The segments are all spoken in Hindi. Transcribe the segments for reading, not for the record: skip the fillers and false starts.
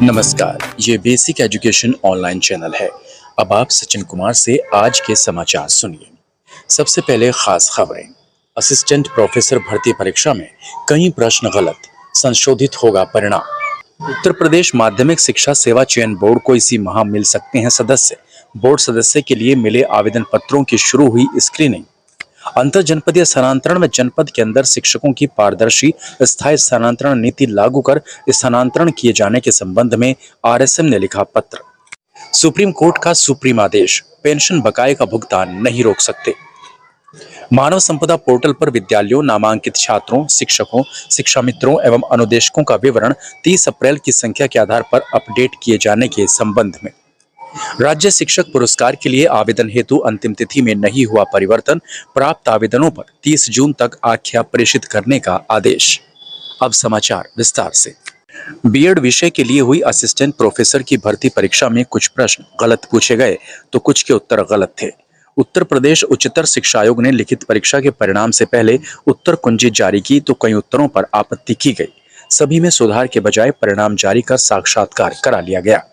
नमस्कार, ये बेसिक एजुकेशन ऑनलाइन चैनल है। अब आप सचिन कुमार से आज के समाचार सुनिए। सबसे पहले खास खबरें। असिस्टेंट प्रोफेसर भर्ती परीक्षा में कई प्रश्न गलत, संशोधित होगा परिणाम। उत्तर प्रदेश माध्यमिक शिक्षा सेवा चयन बोर्ड को इसी माह मिल सकते हैं सदस्य। बोर्ड सदस्य के लिए मिले आवेदन पत्रों की शुरू हुई स्क्रीनिंग। अंतर जनपदीय स्थानांतरण में जनपद के अंदर शिक्षकों की पारदर्शी स्थायी स्थानांतरण नीति लागू कर स्थानांतरण किए जाने के संबंध में आरएसएम ने लिखा पत्र। सुप्रीम कोर्ट का सुप्रीम आदेश, पेंशन बकाये का भुगतान नहीं रोक सकते। मानव संपदा पोर्टल पर विद्यालयों, नामांकित छात्रों, शिक्षकों, शिक्षा मित्रों एवं अनुदेशकों का विवरण 30 अप्रैल की संख्या के आधार पर अपडेट किए जाने के संबंध में राज्य शिक्षक पुरस्कार के लिए आवेदन हेतु अंतिम तिथि में नहीं हुआ परिवर्तन। प्राप्त आवेदनों पर 30 जून तक आख्या प्रेषित करने का आदेश। अब समाचार विस्तार से। बीएड विषय के लिए हुई असिस्टेंट प्रोफेसर की भर्ती परीक्षा में कुछ प्रश्न गलत पूछे गए तो कुछ के उत्तर गलत थे। उत्तर प्रदेश उच्चतर शिक्षा आयोग ने लिखित परीक्षा के परिणाम से पहले उत्तर कुंजी जारी की तो कई उत्तरों पर आपत्ति की गई। सभी में सुधार के बजाय परिणाम जारी कर साक्षात्कार करा लिया गया।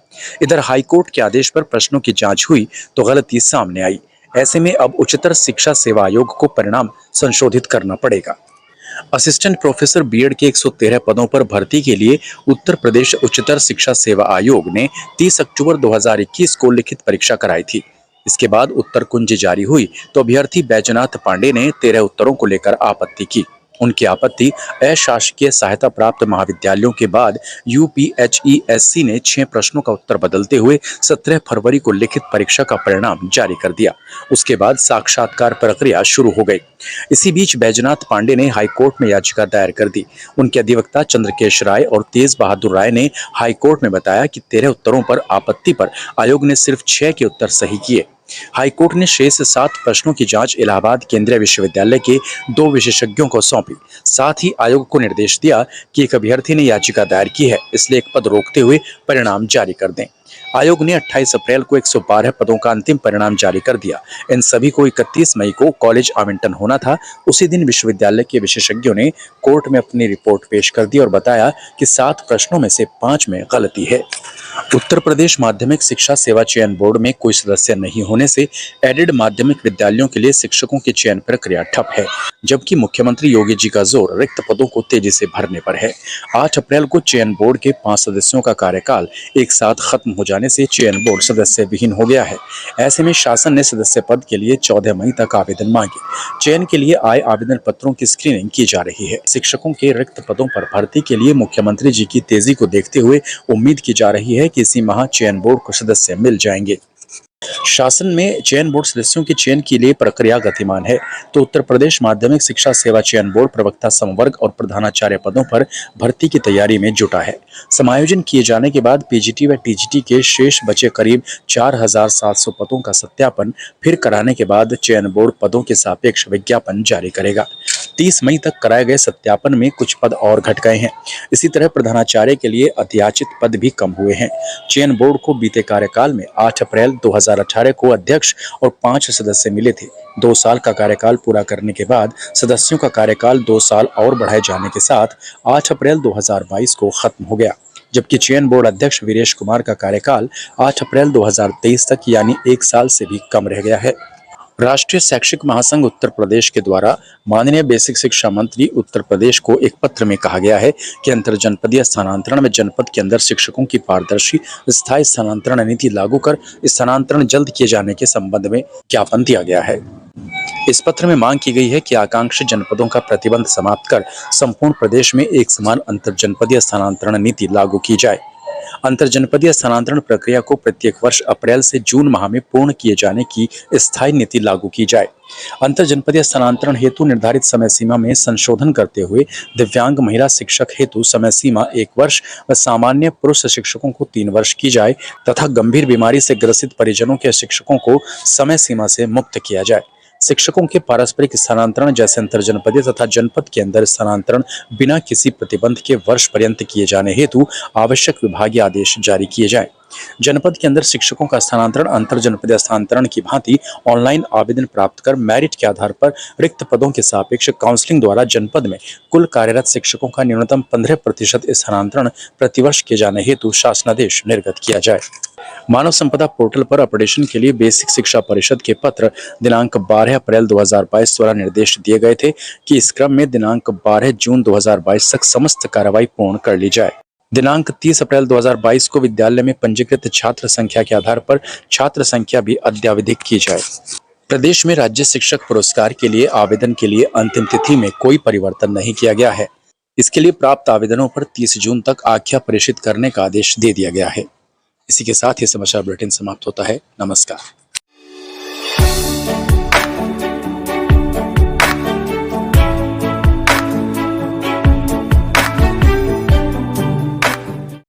इधर हाईकोर्ट के आदेश पर प्रश्नों की जांच हुई तो गलती सामने आई। ऐसे में अब उच्चतर शिक्षा सेवा आयोग को परिणाम संशोधित करना पड़ेगा। असिस्टेंट प्रोफेसर बीएड के 113 पदों पर भर्ती के लिए उत्तर प्रदेश उच्चतर शिक्षा सेवा आयोग ने 30 अक्टूबर 2021 को लिखित परीक्षा कराई थी। इसके बाद उत्तर कुंजी जारी हुई तो अभ्यर्थी बैजनाथ पांडे ने 13 उत्तरों को लेकर आपत्ति की। उनकी आपत्ति अशासकीय सहायता प्राप्त महाविद्यालयों के बाद यूपीएचईएससी ने 6 प्रश्नों का उत्तर बदलते हुए 17 फरवरी को लिखित परीक्षा का परिणाम जारी कर दिया। उसके बाद साक्षात्कार प्रक्रिया शुरू हो गई। इसी बीच बैजनाथ पांडे ने हाईकोर्ट में याचिका दायर कर दी। उनके अधिवक्ता चंद्रकेश राय और तेज बहादुर राय ने हाईकोर्ट में बताया कि 13 उत्तरों पर आपत्ति पर आयोग ने सिर्फ 6 के उत्तर सही किए। हाईकोर्ट ने शेष 7 प्रश्नों की जांच इलाहाबाद केंद्रीय विश्वविद्यालय के 2 विशेषज्ञों को सौंपी। साथ ही आयोग को निर्देश दिया कि एक अभ्यर्थी ने याचिका दायर की है, इसलिए एक पद रोकते हुए परिणाम जारी कर दें। आयोग ने 28 अप्रैल को 112 पदों का अंतिम परिणाम जारी कर दिया। इन सभी को 31 मई को कॉलेज आवंटन होना था। उसी दिन विश्वविद्यालय के विशेषज्ञों ने कोर्ट में अपनी रिपोर्ट पेश कर दी और बताया कि 7 प्रश्नों में से 5 में गलती है। उत्तर प्रदेश माध्यमिक शिक्षा सेवा चयन बोर्ड में कोई सदस्य नहीं होने से एडेड माध्यमिक विद्यालयों के लिए शिक्षकों की चयन प्रक्रिया ठप है, जबकि मुख्यमंत्री योगी जी का जोर रिक्त पदों को तेजी से भरने पर है। 8 अप्रैल को चयन बोर्ड के 5 सदस्यों का कार्यकाल एक साथ खत्म हो जाने से चयन बोर्ड सदस्य विहीन हो गया है। ऐसे में शासन ने सदस्य पद के लिए 14 मई तक आवेदन मांगे। चयन के लिए आए आवेदन पत्रों की स्क्रीनिंग की जा रही है। शिक्षकों के रिक्त पदों पर भर्ती के लिए मुख्यमंत्री जी की तेजी को देखते हुए उम्मीद की जा रही है कि इसी माह चयन बोर्ड को सदस्य मिल जाएंगे। शासन में चयन बोर्ड सदस्यों के चयन के लिए प्रक्रिया गतिमान है तो उत्तर प्रदेश माध्यमिक शिक्षा सेवा चयन बोर्ड प्रवक्ता संवर्ग और प्रधानाचार्य पदों पर भर्ती की तैयारी में जुटा है। समायोजन किए जाने के बाद पीजीटी व टीजीटी के शेष बचे करीब 4700 पदों का सत्यापन फिर कराने के बाद चयन बोर्ड पदों के सापेक्ष विज्ञापन जारी करेगा। 30 मई तक कराए गए सत्यापन में कुछ पद और घट गए हैं। इसी तरह प्रधानाचार्य के लिए अत्याचित पद भी कम हुए हैं। चयन बोर्ड को बीते कार्यकाल में 8 अप्रैल 2018 को अध्यक्ष और 5 सदस्य मिले थे। 2 साल का कार्यकाल पूरा करने के बाद सदस्यों का कार्यकाल 2 साल और बढ़ाए जाने के साथ 8 अप्रैल 2022 को खत्म हो गया, जबकि चयन बोर्ड अध्यक्ष वीरेश कुमार का कार्यकाल 8 अप्रैल 2023 तक यानी 1 साल से भी कम रह गया है। राष्ट्रीय शैक्षिक महासंघ उत्तर प्रदेश के द्वारा माननीय बेसिक शिक्षा मंत्री उत्तर प्रदेश को एक पत्र में कहा गया है कि अंतर जनपदीय स्थानांतरण में जनपद के अंदर शिक्षकों की पारदर्शी स्थायी स्थानांतरण नीति लागू कर स्थानांतरण जल्द किए जाने के संबंध में ज्ञापन दिया गया है। इस पत्र में मांग की गई है कि आकांक्षी जनपदों का प्रतिबंध समाप्त कर संपूर्ण प्रदेश में एक समान अंतर जनपदीय स्थानांतरण नीति लागू की जाए। अंतर जनपदीय स्थानांतरण प्रक्रिया को प्रत्येक वर्ष अप्रैल से जून माह में पूर्ण किए जाने की स्थायी नीति लागू की जाए। अंतर जनपदीय स्थानांतरण हेतु निर्धारित समय सीमा में संशोधन करते हुए दिव्यांग महिला शिक्षक हेतु समय सीमा 1 वर्ष व सामान्य पुरुष शिक्षकों को 3 वर्ष की जाए तथा गंभीर बीमारी से ग्रसित परिजनों के शिक्षकों को समय सीमा से मुक्त किया जाए। शिक्षकों के पारस्परिक स्थानांतरण जैसे अंतर जनपदीय तथा जनपद के अंदर स्थानांतरण बिना किसी प्रतिबंध के वर्ष पर्यंत किए जाने हेतु आवश्यक विभागीय आदेश जारी किए जाए। जनपद के अंदर शिक्षकों का स्थानांतरण अंतर जनपदीय स्थानांतरण की भांति ऑनलाइन आवेदन प्राप्त कर मेरिट के आधार पर रिक्त पदों के सापेक्ष काउंसलिंग द्वारा जनपद में कुल कार्यरत शिक्षकों का न्यूनतम 15% स्थानांतरण प्रतिवर्ष किए जाने हेतु शासनादेश निर्गत किया जाए। मानव संपदा पोर्टल पर अपडेशन के लिए बेसिक शिक्षा परिषद के पत्र दिनांक 12 अप्रैल 2022 द्वारा निर्देश दिए गए थे कि इस क्रम में दिनांक 12 जून 2022 तक समस्त कार्रवाई पूर्ण कर ली जाए। दिनांक 30 अप्रैल 2022 को विद्यालय में पंजीकृत छात्र संख्या के आधार पर छात्र संख्या भी अद्यावधिक की जाए। प्रदेश में राज्य शिक्षक पुरस्कार के लिए आवेदन के लिए अंतिम तिथि में कोई परिवर्तन नहीं किया गया है। इसके लिए प्राप्त आवेदनों पर 30 जून तक आख्या प्रेषित करने का आदेश दे दिया गया है। इसी के साथ ही समाचार बुलेटिन समाप्त होता है। नमस्कार।